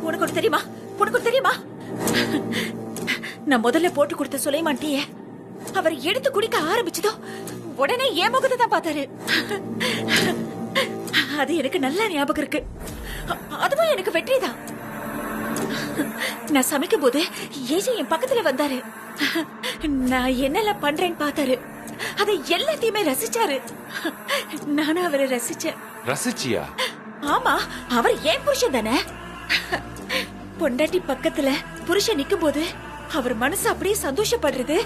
உனக்கு தெரியுமா? உனக்கு தெரியுமா? நான் முதல்ல போட்டு கொடுத்த சுலைமான் டீய அவர் எடுத்து குடிக்க ஆரம்பிச்சதோ உடனே என் முகத்தை தான் பார்த்தாரு. அது எனக்கு நல்லா ஞாபகம் இருக்கு. அதுவும் எனக்கு வெற்றிதான். நான் சமைக்கும் போது ஏஜே என் பக்கத்துல வந்தாரு. நான் என்னெல்லாம் பண்றேன்னு பார்த்தாரு. அதை எல்லாத்தையுமே ரசிச்சாரு. நானும் அவரை ரசிச்சேன். ரசிச்சியா? ஆமா, அவர் ஏன் புருஷன் தானே. பொண்டாட்டி பக்கத்துல புருஷன் நிக்கும் போது அவர் மனசு அப்படியே சந்தோஷப்படுறது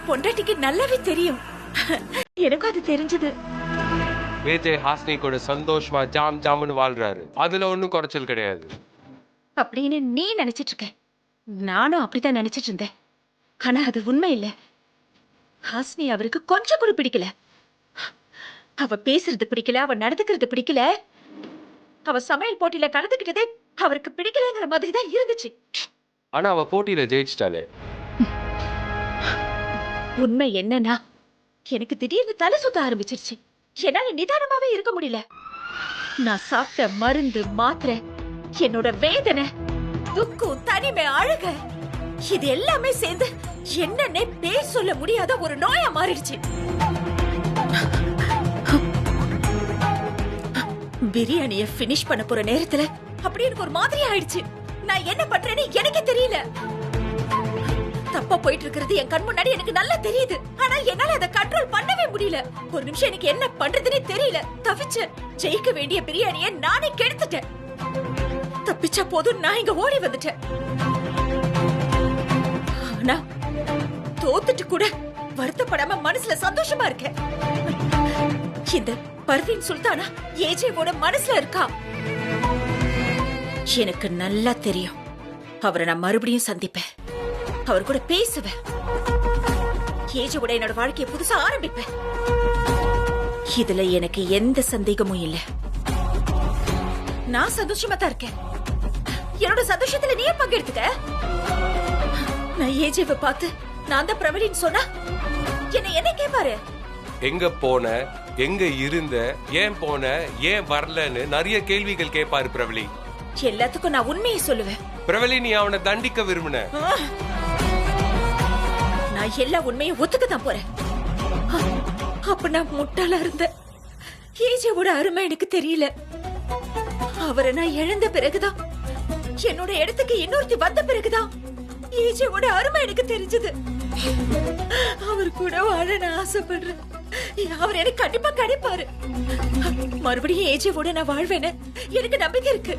பொண்டாட்டிக்கு நல்லாவே தெரியும். எனக்கும் அது தெரிஞ்சது. விஜய் ஹாசினி கூட சந்தோஷமா ஜாம் ஜாம்னு வாழ்றாரு. அதுல ஒண்ணும் குறைச்சல் கிடையாது அப்படின்னு நீ நினைச்சிட்டு இருக்க. நானும் அப்படித்தான் நினைச்சிட்டு இருந்தேன். ஆனா அது உண்மை இல்ல. ஹாசினி அவருக்கு கொஞ்சம் கூட பிடிக்கல. அவ பேசுறது பிடிக்கல, அவ நடந்துக்கிறது பிடிக்கல, அவ சமையல் போட்டியில கலந்துக்கிட்டதே அவருக்கு பிடிக்கலங்கிற மாதிரி தான் இருந்துச்சு. ஆனா அவ போட்டியில ஜெயிச்சிட்டாளே. உண்மை என்னன்னா எனக்கு திடீர்னு தலை சுத்த ஆரம்பிச்சிருச்சு. என்னால நிதானமாவே இருக்க முடியல. நான் சாப்பிட்ட மருந்து, மாத்திரை, என்னோட வேதனை, துக்கம், தனிமை, அழுக, இது எல்லாமே சேர்ந்து என்னன்னே பேர் சொல்ல முடியாத ஒரு நோயா மாறிடுச்சு. பிரியாணிய பினிஷ் பண்ண போற நேரத்துல அப்படி எனக்கு ஒரு மாதிரி ஆயிடுச்சு. நான் என்ன பண்றேன்னு எனக்கே தெரியல. தப்பா போயிட்டு இருக்கிறது என் கண் முன்னாடி எனக்கு நல்லா தெரியுது. ஆனா என்னால அதை கண்ட்ரோல் பண்ணவே முடியல. ஒரு நிமிஷம் எனக்கு என்ன பண்றதுன்னே தெரியல. தவிச்சேன். ஜெயிக்க வேண்டிய பிரியாணியை நானே கெடுத்துட்டேன். தப்பிச்சா போதும் நான் இங்க ஓடி வந்துட்டேன். ஆனா தோத்துட்டு கூட வருத்தப்படாம மனசுல சந்தோஷமா இருக்கேன். இந்த பர்வீன் சுல்தானா ஏஜேவோட மனசுல இருக்கா. எனக்கு நல்லா தெரியும். அவரை நான் மறுபடியும் சந்திப்பேன். அவர் கூட பேசுவேன். ஏஜேவோட என்னோட வாழ்க்கையை புதுசா ஆரம்பிப்பேன். இதுல எனக்கு எந்த சந்தேகமும் இல்ல. நான் சந்தோஷமா தான் இருக்கேன். என்னோட சந்தோஷத்துல நீயே பங்கெடுத்துக்க. நான் ஏஜேவை பார்த்து நான் தான் பிரபலின்னு சொன்னா என்ன கேட்பாரு? எங்க போன, எங்க இருந்த, ஏன் போன, ஏன் வரலன்னு நிறைய கேள்விகள் கேட்பாரு பிரபலி. எல்லாத்துக்கும் நான் உண்மையை சொல்லுவேன். பிரபலி, நீ அவனை தண்டிக்க விரும்பின. நான் எல்லா உண்மையும் ஒத்துக்க தான் போறேன். அப்ப நான் முட்டாளா இருந்தேன். ஏஜேவோட அருமை எனக்கு தெரியல. அவரை நான் இழந்த பிறகுதான், என்னோட இடத்துக்கு இன்னொருத்தி வந்த பிறகுதான் ஏஜேவோட அருமை எனக்கு தெரிஞ்சது. அவர் கூட வாழ நான் ஆசைப்படுறேன். அவர் எனக்கு கண்டிப்பா கிடைப்பாரு. மறுபடியும் ஏஜேவோட நான் வாழ்வேன்னு எனக்கு நம்பிக்கை இருக்கு.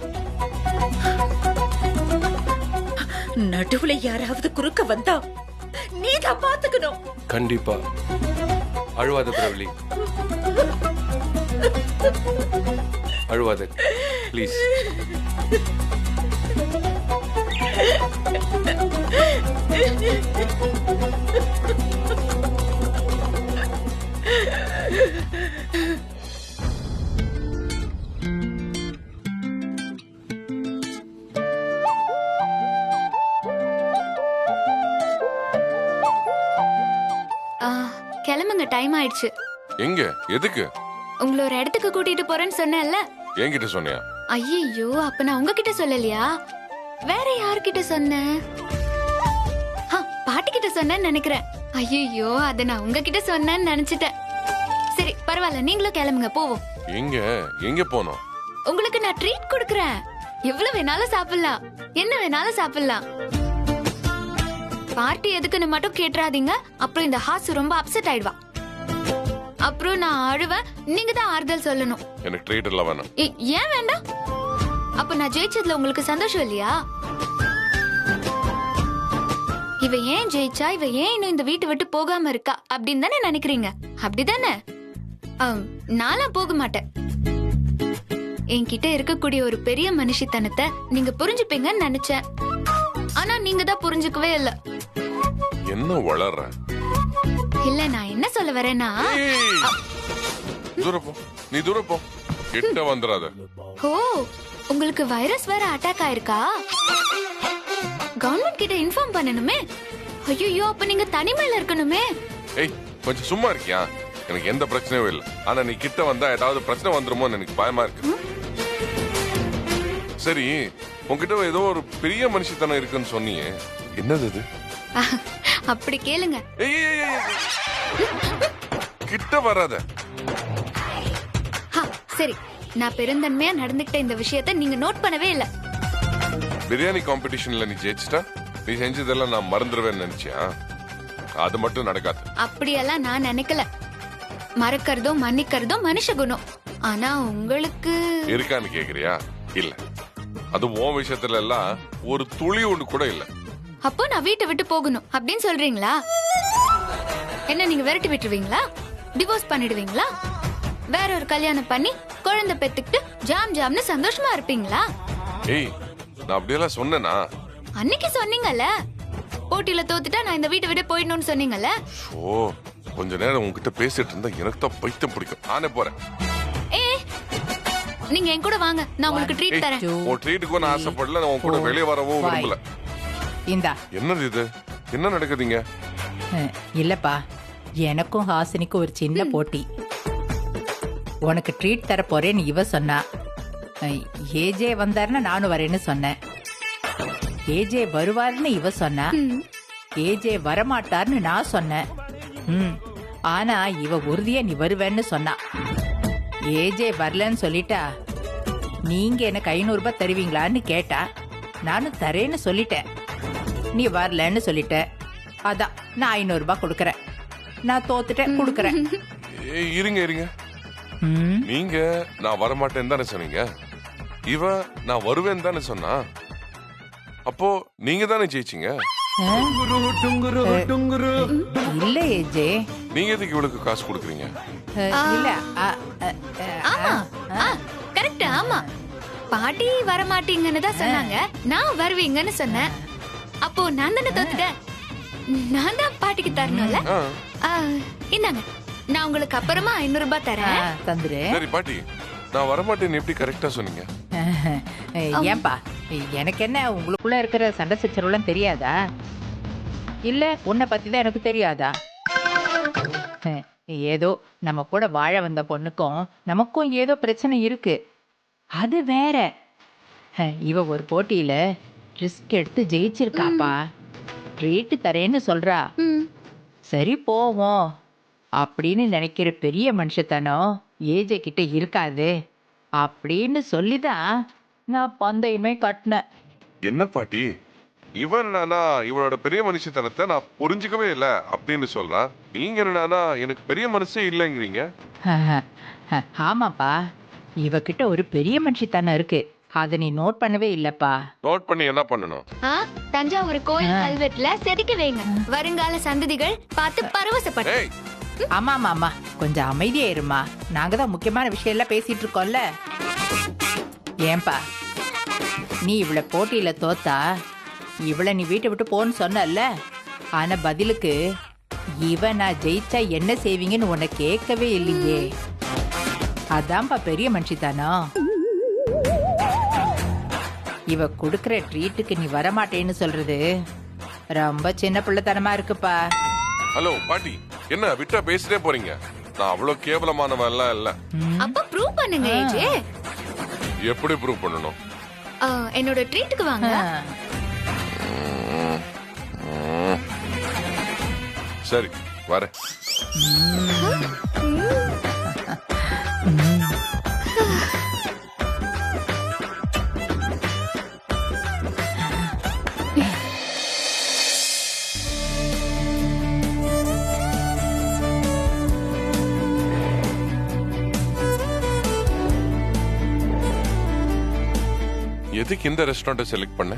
நடுவுல யாராவது குறுக்க வந்தா நீதான் பாத்துக்கணும். கண்டிப்பா. அழுவாத பிரபலி, அழுவாத ப்ளீஸ். கிளம்புங்க, டைம் ஆயிடுச்சு. எங்க? எதுக்கு? உங்களை ஒரு இடத்துக்கு கூட்டிட்டு போறேன்னு சொன்னேன்ல. என்கிட்ட சொன்னியா? ஐயோ, அப்ப நான் உங்ககிட்ட சொல்லலையா? வேற யார்கிட்ட சொன்னேன்? பாட்டி கிட்ட சொன்னேன்னு நினைக்கிறேன். ஐயோ, அத நான் உங்ககிட்ட சொன்னேன்னு நினைச்சிட்டேன். சரி பரவாயில்ல, நீங்களும் கிளம்புங்க, போவோம். எங்க? எங்க போனோம்? உங்களுக்கு நான் ட்ரீட் கொடுக்கறேன். எவ்வளவு வேணாலும் சாப்பிடலாம், என்ன வேணாலும் சாப்பிடலாம். பார்ட்டி எதுக்குன்னு மட்டும் கேட்றாதீங்க. அப்புறம் இந்த ஹாசு ரொம்ப அப்செட் ஆயிடுவா. அப்புறம் நான் அழுவேன், நீங்க தான் ஆறுதல் சொல்லணும். எனக்கு ட்ரீட் எல்லாம் வேணாம். ஏன் வேண்டாம்? அப்ப நான் ஜெயிச்சதுல உங்களுக்கு சந்தோஷம் இல்லையா? இவ ஏன் ஜெயிச்சா, இவ ஏன் இன்னும் இந்த வீட்டை விட்டு போகாம இருக்கா அப்படின்னு தானே நினைக்கிறீங்க? அப்படிதானே? நான்லாம் போக மாட்டேன். என்கிட்ட இருக்கக்கூடிய ஒரு பெரிய மனுஷத்தனத்தை நீங்க புரிஞ்சுப்பீங்கன்னு நினைச்சேன். ஆனா நீங்க தான் புரிஞ்சுக்கவே இல்ல. என்ன வளர்ற? இல்ல, நான் என்ன சொல்ல வரேன்னா, தூர போ, நீ தூர போ, கிட்ட வந்துராத. ஓ, உங்களுக்கு வைரஸ் வேற அட்டாக் ஆயிருக்கா? கவர்மெண்ட் கிட்ட இன்ஃபார்ம் பண்ணணுமே. ஐயோ, அப்ப நீங்க தனிமையில இருக்கணுமே. ஏய், கொஞ்சம் சும்மா இருக்கியா? எனக்கு எந்த பிரச்சனையும் இல்ல. ஆனா நீ கிட்ட வந்தா ஏதாவது பிரச்சனை வந்துருமோன்னு எனக்கு பயமா இருக்கு. சரி, உன்கிட்ட ஏதோ ஒரு பெரிய மனுஷத்தனம் இருக்குன்னு சொன்னியே, என்னது இது? அப்படி கேளுங்க. ஏய், ஏய், ஏய், ஏய். கிட்ட வராத. சரி, நான் பெருந்தன்மையா நடந்துக்கிட்ட இந்த விஷயத்த நீங்க நோட் பண்ணவே இல்ல. பிரியாணி காம்படிஷன்ல நீ ஜெயிச்சிட்டா நீ செஞ்சதெல்லாம் நான் மறந்துடுவேன்னு நினைச்சியா? அது மட்டும் நடக்காது. அப்படியெல்லாம் நான் நினைக்கல. மறக்கிறதும் மன்னிக்கிறதும் மனுஷ குணம். ஆனா உங்களுக்கு இருக்கான்னு கேக்குறியா? இல்ல, அது உன் விஷயத்துல எல்லாம் ஒரு துளி ஒண்ணு கூட இல்ல. அப்போ நான் வீட்டை விட்டு போகணும் அப்படின்னு சொல்றீங்களா? என்ன நீங்க விரட்டி விட்டுருவீங்களா? டிவோர்ஸ் பண்ணிடுவீங்களா? வேற ஒரு கல்யாணம் பண்ணி குழந்தை பெத்துக்கிட்டு ஜாம் ஜாம்னு சந்தோஷமா இருப்பீங்களா? ஏய், நான் அப்படியெல்லாம் சொன்னேனா? அன்னைக்கு சொன்னீங்கல்ல, போட்டியில தோத்துட்டா நான் இந்த வீட்டை விட்டு போயிடணும்னு சொன்னீங்கல்ல. ஓ, கொஞ்ச நேரம் உன்கிட்ட பேசிட்டு இருந்தா எனக்கு தான் பைத்தியம் பிடிக்கும். நானே போறேன். நீங்க என் கூட வாங்க, நான் உங்களுக்கு ட்ரீட் தரேன். உன் ட்ரீட்டுக்கும் நான் ஆசைப்படல, நான் உன் கூட வெளியே வரவும் விரும்பல. இந்தா. என்னது இது? என்ன நடக்குதுங்க? இல்லப்பா, எனக்கும் ஹாசினிக்கும் ஒரு சின்ன போட்டி. உனக்கு ட்ரீட் தர போறேன்னு இவ சொன்னா. ஏஜே வந்தாருன்னா நானும் வரேன்னு சொன்னேன். ஏஜே வருவாருன்னு இவ சொன்னா. ஏஜே வரமாட்டார்னு நான் சொன்னேன். ஆனா இவ உறுதியா நீ வருவேன்னு சொன்னா. ஏஜே வரலன்னு சொல்லிட்டா நீங்க எனக்கு 500 ரூபாய் தருவீங்களான்னு கேட்டா நானும் தரேன்னு சொல்லிட்டேன். நீ வரலன்னு சொல்லிட்ட, அதான் நான் 500 ரூபாய் கொடுக்கறேன். நான் தோத்துட்டேன், கொடுக்கறேன். ஏய், இருங்க இருங்க. நீங்க நான் வரமாட்டேன்னு தானே சொன்னீங்க. இவ நான் வருவேன்னு தானே சொன்னா. அப்போ நீங்க தானே ஜெயிச்சீங்க. இல்ல ஏஜே, நீங்க எதுக்கு இவளுக்கு காசு கொடுக்குறீங்க? இல்ல. ஆமா, கரெக்ட். ஆமா, பாட்டி வரமாட்டீங்கன்னு தான் சொன்னாங்க, நான் வருவீங்கன்னு சொன்னேன். அப்போ நான் தானே தோத்துட்டேன். நான் தான் பாட்டிக்கு தரணும்ல. இந்தாங்க, நான் உங்களுக்கு அப்புறமா 500 ரூபாய் தரேன். தந்துரு. சரி பாட்டி, நான் வரமாட்டேன்னு எப்படி கரெக்டா சொன்னீங்க? ஏன்பா, எனக்கு என்ன உங்களுக்குள்ள இருக்கிற சண்டை சச்சரவுலாம் தெரியாதா? இல்ல உன்னை பத்தி தான் எனக்கு தெரியாதா? ஏதோ நம்ம கூட வாழ வந்த பொண்ணுக்கும் நமக்கும் ஏதோ பிரச்சனை இருக்கு, அது வேற. இவ ஒரு போட்டியில ரிஸ்க் எடுத்து ஜெயிச்சிருக்காப்பா. ட்ரீட் தரேன்னு சொல்றா. சரி போவோம் அப்படின்னு நினைக்கிற பெரிய மனுஷத்தனம் ஏஜே கிட்ட இருக்காது அப்படின்னு சொல்லிதான் நான் பந்தயமே கட்டினேன். என்ன பாட்டி, இவன் என்னன்னா இவனோட பெரிய மனுஷத்தனத்தை நான் புரிஞ்சுக்கவே இல்லை அப்படின்னு சொல்றான். நீங்க என்னன்னா எனக்கு பெரிய மனசே இல்லைங்கிறீங்க. ஆமாப்பா, இவகிட்ட ஒரு பெரிய மனுஷத்தனம் இருக்கு, அதை நீ நோட் பண்ணவே இல்லப்பா. நோட் பண்ணி என்ன பண்ணணும்? தஞ்சாவூர் கோயில் கல்வெட்டுல செதுக்கி வைங்க, வருங்கால சந்ததிகள் பார்த்து பரவசப்பட்டு. ஏய், ஆமா ஆமா ஆமா, கொஞ்சம் அமைதியா இருமா. நாங்க தான் முக்கியமான விஷயம் எல்லாம் பேசிட்டு இருக்கோம்ல. ஏன்பா, நீ இவள போட்டியில தோத்தா இவள நீ வீட்டை விட்டு போன்னு சொன்னல. ஆனா பதிலுக்கு இவ நான் ஜெயிச்சா என்ன செய்வீங்கன்னு உன்னை கேட்கவே இல்லையே. அதான்ப்பா பெரிய மனுஷிதானோ. இவ குடுக்கற ட்ரீட்டுக்கு நீ வரமாட்டேன்னு சொல்றது ரொம்ப சின்ன பிள்ளைத்தனமா இருக்குப்பா. ஹலோ பாட்டி, என்ன விட்டா பேசிட்டே போறீங்க? நான் அவ்வளவு கேவலமானவன் எல்லாம் இல்ல. அப்ப ப்ரூவ் பண்ணுங்க ஏஜே. எப்படி ப்ரூவ் பண்ணணும்? என்னோட ட்ரீட்டுக்கு வாங்க. சரி வரேன். எதுக்கு இந்த ரெஸ்டாரண்ட்டை செலக்ட் பண்ண?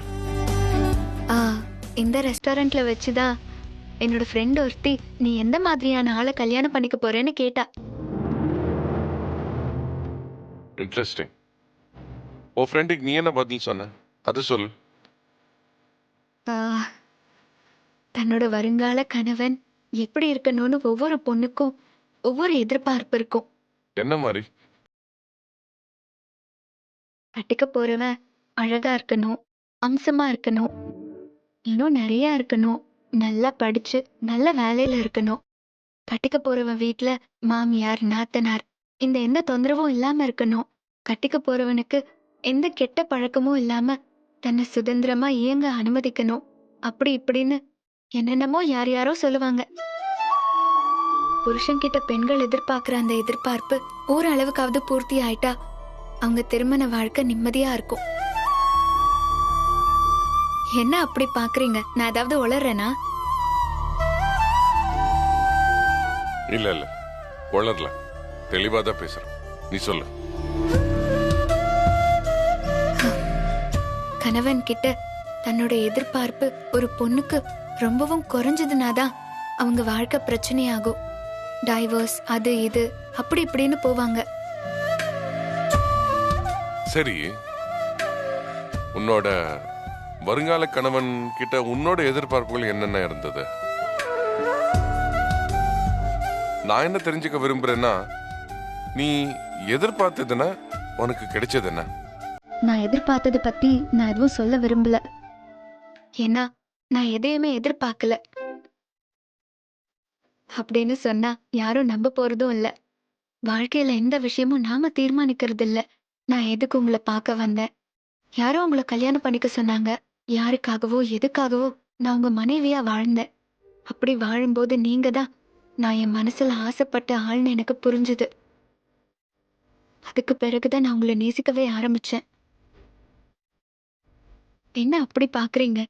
இந்த ரெஸ்டாரண்ட்ல வச்சுதான் என்னோட ஃப்ரெண்ட் ஒருத்தி நீ எந்த மாதிரியான ஆளை கல்யாணம் பண்ணிக்க போறேன்னு கேட்டா. இன்ட்ரெஸ்டிங். உன் ஃப்ரெண்டுக்கு நீ என்ன பதில் சொன்ன? அது சொல்லு. தன்னோட வருங்கால கணவன் எப்படி இருக்கணும்னு ஒவ்வொரு பொண்ணுக்கும் ஒவ்வொரு எதிர்பார்ப்பு இருக்கும். என்ன மாதிரி? கட்டிக்க போறவன் அழகா இருக்கணும், அம்சமா இருக்கணும், இன்னும் நிறைய இருக்கணும், நல்லா படிச்சு நல்ல வேலையில இருக்கணும். கட்டிக்க போறவன் வீட்டுல மாமியார் நாத்தனார் இந்த எந்த தொந்தரவும் இல்லாம இருக்கணும். கட்டிக்க போறவனுக்கு எந்த கெட்ட பழக்கமும் இல்லாம தன்னை சுதந்திரமா இயங்க அனுமதிக்கணும் அப்படி இப்படின்னு என்னென்னமோ யார் யாரோ சொல்லுவாங்க. புருஷன்கிட்ட பெண்கள் எதிர்பார்க்கிற அந்த எதிர்பார்ப்பு ஓரளவுக்காவது பூர்த்தி ஆயிட்டா அவங்க திருமண வாழ்க்கை நிம்மதியா இருக்கும். என்ன அப்படி பாக்குறீங்க? நான் ஏதாவது உளறேனா? இல்ல இல்ல வளரல, தெளிவா தான் பேசுறேன். நீ சொல்லு. கணவன் கிட்ட தன்னோட எதிர்பார்ப்பு ஒரு பொண்ணுக்கு ரொம்பவும் குறைஞ்சதுனாதான் அவங்க வாழ்க்கை பிரச்சனையாகும். டைவர்ஸ் அது இது அப்படி இப்படின்னு போவாங்க. சரி, உன்னோட வருங்கால கணவன் கிட்ட உன்னோட எதிர்பார்ப்புகள் என்னென்ன இருந்தது? நான் என்ன தெரிஞ்சுக்க விரும்புறேன்னா, நீ எதிர்பார்த்ததுன்னா உனக்கு கிடைச்சது என்ன? நான் எதிர்பார்த்ததை பத்தி நான் எதுவும் சொல்ல விரும்பல. ஏன்னா நான் எதையுமே எதிர்பார்க்கல. அப்படின்னு சொன்னா யாரும் நம்ப போறதும் இல்ல. வாழ்க்கையில எந்த விஷயமும் நாம தீர்மானிக்கிறது இல்ல. நான் எதுக்கு உங்களை பார்க்க வந்தேன், யாரோ உங்களை கல்யாணம் பண்ணிக்க சொன்னாங்க, யாருக்காகவோ எதுக்காகவோ நான் உங்க மனைவியா வாழ்ந்தேன். அப்படி வாழும்போது நீங்க தான் நான் என் மனசுல ஆசைப்பட்ட ஆள்னு எனக்கு புரிஞ்சுது. அதுக்கு பிறகுதான் நான் உங்களை நேசிக்கவே ஆரம்பிச்சேன். என்ன அப்படி பாக்குறீங்க?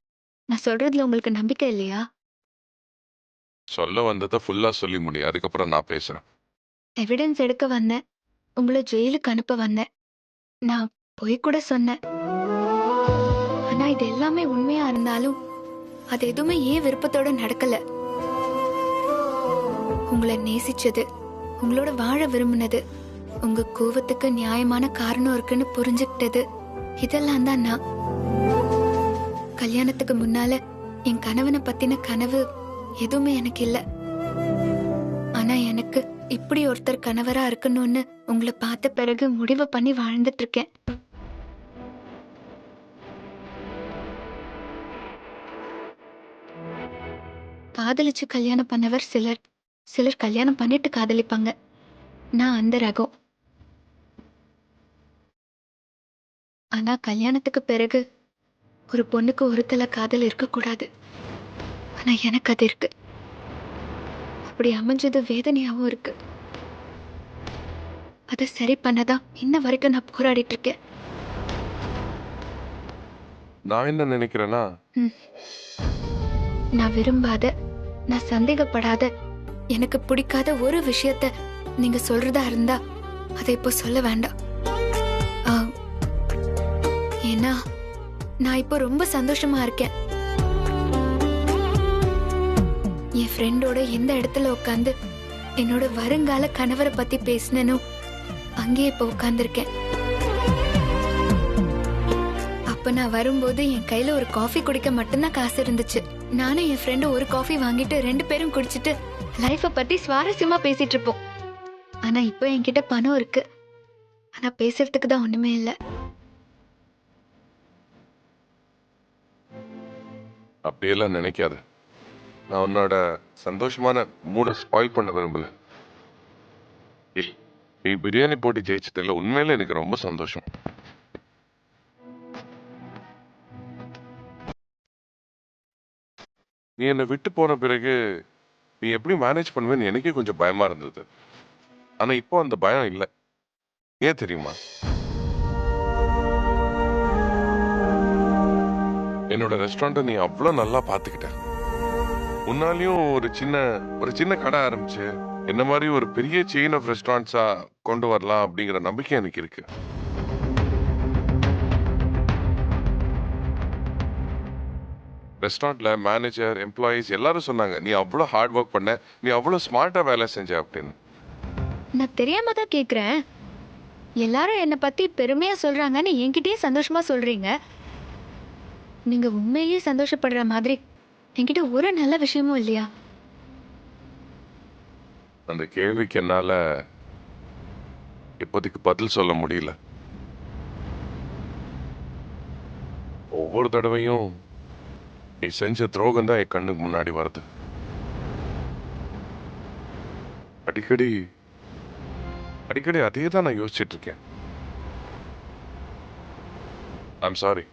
நான் சொல்றதுல உங்களுக்கு நம்பிக்கை இல்லையா? சொல்ல வந்ததை ஃபுல்லா சொல்லி முடி, அதுக்கப்புறம் நான் பேசுறேன். எவிடன்ஸ் எடுக்க வந்தேன், உங்களை ஜெயிலுக்கு அனுப்ப வந்தேன். நான் பொய் கூட சொன்னேன். ஆனா இது எல்லாமே உண்மையா இருந்தாலும் அது எதுவுமே ஏன் விருப்பத்தோட நடக்கல. உங்களை நேசிச்சது, உங்களோட வாழ விரும்பினது, உங்க கோவத்துக்கு நியாயமான காரணம் இருக்குன்னு புரிஞ்சுக்கிட்டது, இதெல்லாம் தான் நான். கல்யாணத்துக்கு முன்னால என் கணவனை பத்தின கனவு எதுவுமே எனக்கு இல்ல. ஆனா எனக்கு இப்படி ஒருத்தர் கணவரா இருக்கணும்னு உங்களை பார்த்த பிறகு முடிவு பண்ணி வாழ்ந்துட்டு இருக்கேன். காதலிச்சு கல்யாணம் பண்ணவர் சிலர், சிலர் கல்யாணம் பண்ணிட்டு காதலிப்பாங்க. நான் அந்த ரகம். ஆனா கல்யாணத்துக்கு பிறகு ஒரு பொண்ணுக்கு ஒரு தல காதல் இருக்கக்கூடாது. ஆனா எனக்கு அது இருக்கு. அப்படி அமைஞ்சது வேதனையாவும் இருக்கு. அதை சரி பண்ணதான் இன்ன வரைக்கும் நான் போராடிட்டு இருக்கேன். நான் என்ன நினைக்கிறேன்னா, நான் விரும்பாத, நான் சந்தேகப்படாத, எனக்கு பிடிக்காத ஒரு விஷயத்த நீங்க சொல்றதா இருந்தா அதை இப்போ சொல்ல வேண்டாம். ஏன்னா நான் இப்போ ரொம்ப சந்தோஷமா இருக்கேன். என் ஃப்ரெண்டோட எந்த இடத்துல உட்காந்து என்னோட வருங்கால கணவரை பத்தி பேசினேனோ அங்கேயே இப்போ உட்காந்துருக்கேன். அப்ப நான் வரும்போது என் கையில ஒரு காஃபி குடிக்க மட்டும்தான் காசு இருந்துச்சு. நானும் என் ஃப்ரெண்டு ஒரு காஃபி வாங்கிட்டு 2 பேரும் குடிச்சிட்டு லைஃப பத்தி சுவாரஸ்யமா பேசிட்டு இருப்போம். ஆனா இப்போ என்கிட்ட பணம் இருக்கு, ஆனா பேசுறதுக்கு தான் ஒண்ணுமே இல்லை. அப்படியெல்லாம் நினைக்காத. நான் உன்னோட சந்தோஷமான மூட ஸ்பாயில் பண்ண விரும்பல. நீ பிரியாணி போட்டு ஜெயிச்சதுல உண்மையில எனக்கு ரொம்ப சந்தோஷம். நீ என்னை விட்டு போன பிறகு நீ எப்படி மேனேஜ் பண்ணுவேன்னு எனக்கே கொஞ்சம் பயமா இருந்தது. ஆனா இப்போ அந்த பயம் இல்லை. ஏன் தெரியுமா? என்னோட ரெஸ்டாரண்ட்டை நீ அவ்வளோ நல்லா பார்த்துக்கிட்ட. உன்னாலையும் ஒரு சின்ன கடை ஆரம்பிச்சு என்ன மாதிரி ஒரு பெரிய செயின் ஆஃப் ரெஸ்டாரண்ட்ஸா கொண்டு வரலாம் அப்படிங்கிற நம்பிக்கை எனக்கு இருக்கு. ரெஸ்டாரண்ட்ல மேனேஜர், எம்ப்ளாயீஸ் எல்லாரும் சொன்னாங்க நீ அவ்வளோ ஹார்ட் ஒர்க் பண்ண, நீ அவ்வளோ ஸ்மார்ட்டா வேலை செஞ்ச அப்படின்னு. நான் தெரியாம தான் கேக்குறேன். எல்லாரும் என்னை பத்தி பெருமையா சொல்றாங்கன்னு என்கிட்டயே சந்தோஷமா சொல்றீங்க. நீங்க உண்மையிலேயே சந்தோஷப்படுற மாதிரி என்கிட்ட ஒரு நல்ல விஷயமும் இல்லையா? அந்த கேள்விக்கு என்னால இப்போதைக்கு பதில் சொல்ல முடியல. ஒவ்வொரு தடவையும் நீ செஞ்ச துரோகம் தான் என் கண்ணுக்கு முன்னாடி வருது. அடிக்கடி அடிக்கடி அதே தான் நான் யோசிச்சுட்டு இருக்கேன். I'm sorry.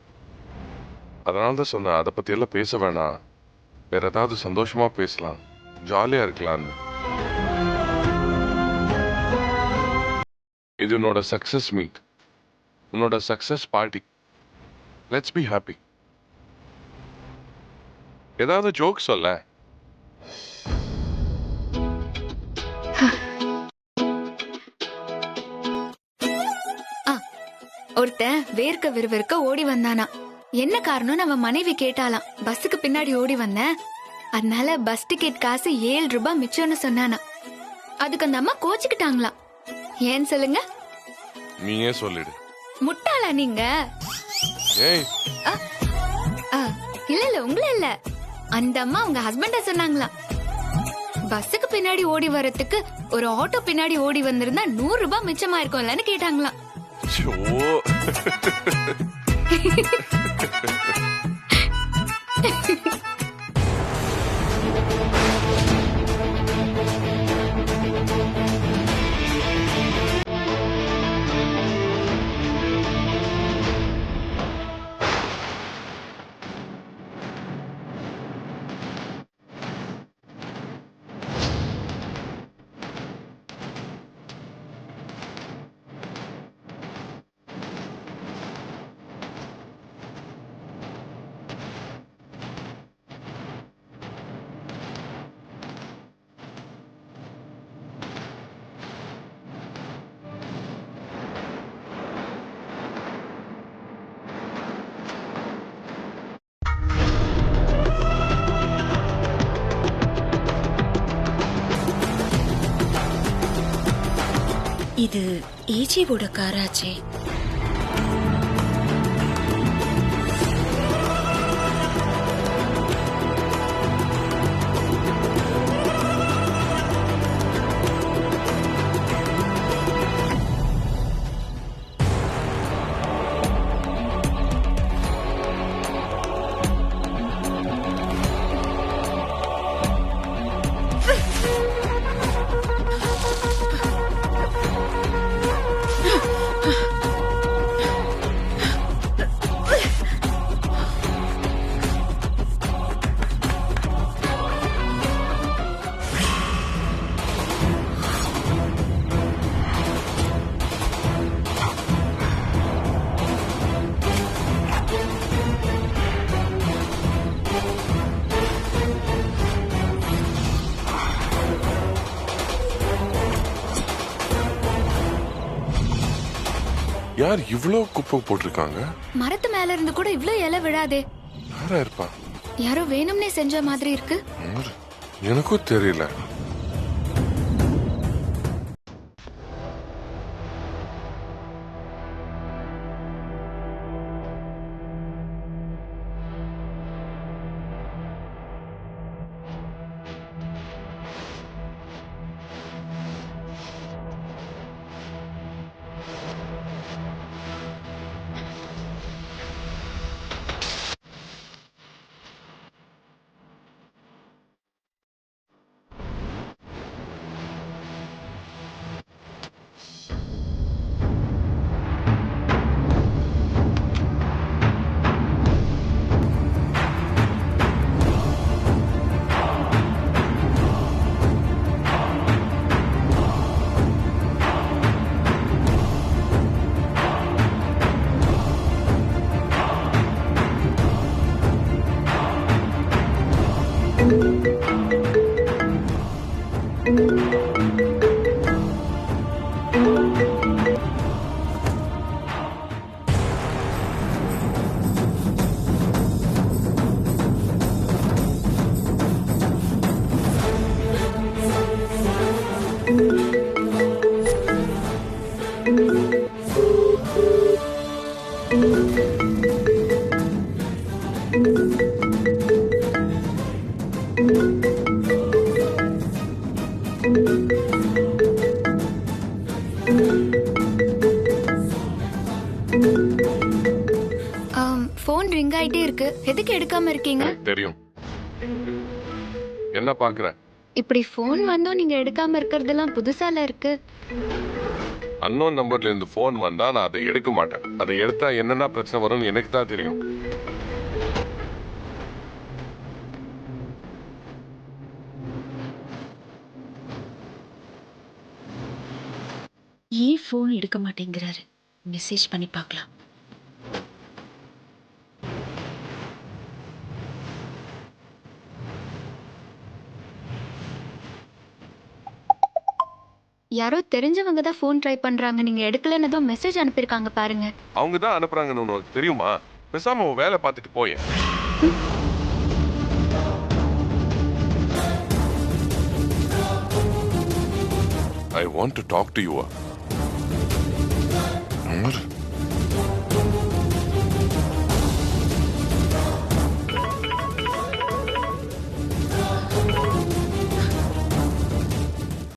அதனால தான் சொன்னேன், அதை பத்தி எல்லாம் பேச வேணாம், வேற ஏதாவது சந்தோஷமா பேசலாம், ஜாலியா இருக்கலாம்னு. இது உன்னோட சக்சஸ் மீட், உன்னோட success party. Let's be happy. ஏதாவது ஜோக் சொல்ல. ஒருத்தன் வேர்க்க விறுவிறுக்க ஓடி வந்தானா. என்ன காரணம்னு அவன் மனைவி கேட்டாலாம். பஸ்ஸுக்கு பின்னாடி ஓடி வந்தேன், அதனால பஸ் டிக்கெட் காசு 7 ரூபாய் மிச்சம்னு சொன்னானா. அதுக்கு அந்த அம்மா கோச்சுக்கிட்டாங்களாம். ஏன் சொல்லுங்க? நீயே சொல்லிடு. முட்டாளா நீங்க? ஏய், இல்ல உங்கள இல்ல, அந்த அம்மா உங்க ஹஸ்பண்ட சொன்னாங்களாம். பஸ்ஸுக்கு பின்னாடி ஓடி வரதுக்கு ஒரு ஆட்டோ பின்னாடி ஓடி வந்திருந்தா 100 ரூபாய் மிச்சமா இருக்கும்லன்னு கேட்டாங்களாம். ச்சோ. இது ஏஜிவோட காராச்சே. யார் இவ்ளோ குப்பை போட்டிருக்காங்க? மரத்து மேல இருந்து கூட இவ்ளோ இலை விழாதே. யாரா இருப்பா? யாரோ வேணும்னே செஞ்ச மாதிரி இருக்கு. எனக்கும் தெரியல. போன் ரிங் ஆயிட்டே இருக்கு. எதுக்கு எடுக்காம இருக்கீங்க? தெரியும். என்ன பாக்குற? இப்படி போன் வந்தோம் நீங்க எடுக்காம இருக்கிறதெல்லாம் புதுசால இருக்கு. அன்னோன் நம்பர்ல இருந்து போன் வந்தா நான் அதை எடுக்க மாட்டேன். அதை எடுத்தா என்னென்ன பிரச்சனை வரும்னு எனக்கு தான் தெரியும். ஃபோன் எடுக்க மாட்டேங்கிறாரு. மெசேஜ் பண்ணி பார்க்கலாம். யாரோ தெரிஞ்சவங்க தான் ஃபோன் ட்ரை பண்றாங்க. நீங்க எடுக்கலன்னு தான் மெசேஜ் அனுப்பியிருக்காங்க பாருங்க. அவங்க தான் அனுப்புறாங்கன்னு உனக்கு தெரியுமா? பேசாம உன் வேலை பார்த்துட்டு போயேன். I want to talk to you.